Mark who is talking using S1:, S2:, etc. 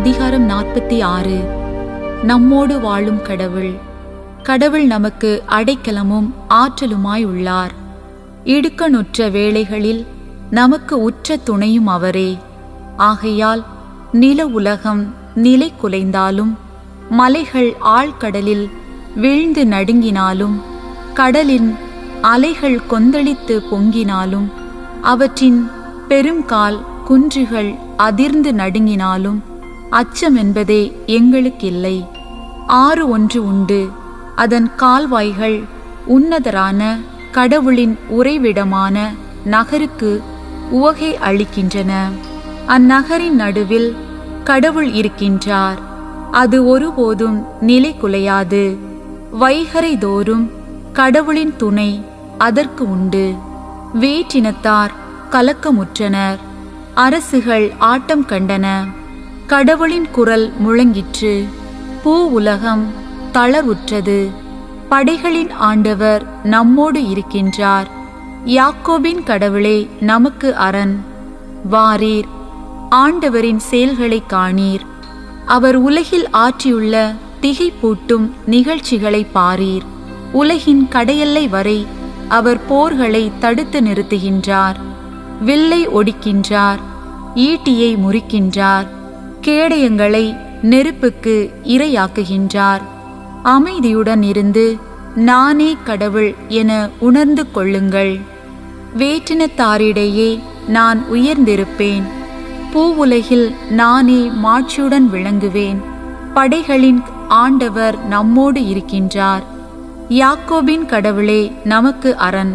S1: அதிகாரம் 46. நம்மோடு வாழும் கடவுள். கடவுள் நமக்கு அடைக்கலமும் ஆற்றலுமாய் உள்ளார். இடுக்கணுற்ற வேளைகளில் நமக்கு உற்ற துணையும் அவரே. ஆகையால் நில உலகம் நிலை குலைந்தாலும், மலைகள் ஆழ்கடலில் வீழ்ந்து நடுங்கினாலும், கடலின் அலைகள் கொந்தளித்து பொங்கினாலும், அவற்றின் பெருங்கால் குன்றுகள் அதிர்ந்து நடுங்கினாலும், அச்சம் என்பதே எங்களுக்கில்லை. ஆறு ஒன்று உண்டு, அதன் கால்வாய்கள் உன்னதரான கடவுளின் உறைவிடமான நகருக்கு உவகை அளிக்கின்றன. அந்நகரின் நடுவில் கடவுள் இருக்கின்றார். அது ஒருபோதும் நிலை குலையாது. வைகரை தோறும் கடவுளின் துணை அதற்கு உண்டு. வேற்றினத்தார் கலக்கமுற்றனர், அரசுகள் ஆட்டம் கண்டன. கடவுளின் குரல் முழங்கிற்று, பூ உலகம் தளர்வுற்றது. படைகளின் ஆண்டவர் நம்மோடு இருக்கின்றார். யாக்கோபின் கடவுளே நமக்கு அரண். வாரீர், ஆண்டவரின் செயல்களை காணீர். அவர் உலகில் ஆற்றியுள்ள திகைப்பூட்டும் நிகழ்ச்சிகளை பாரீர். உலகின் கடையெல்லை வரை அவர் போர்களை தடுத்து நிறுத்துகின்றார். வில்லை ஒடிக்கின்றார், ஈட்டியை முறிக்கின்றார், கேடயங்களை நெருப்புக்கு இரையாக்குகின்றார். அமைதியுடன் இருந்து நானே கடவுள் என உணர்ந்து கொள்ளுங்கள். வேற்றினத்தாரிடையே நான் உயர்ந்திருப்பேன். பூவுலகில் நானே மாட்சியுடன் விளங்குவேன். படைகளின் ஆண்டவர் நம்மோடு இருக்கின்றார். யாக்கோபின் கடவுளே நமக்கு அரண்.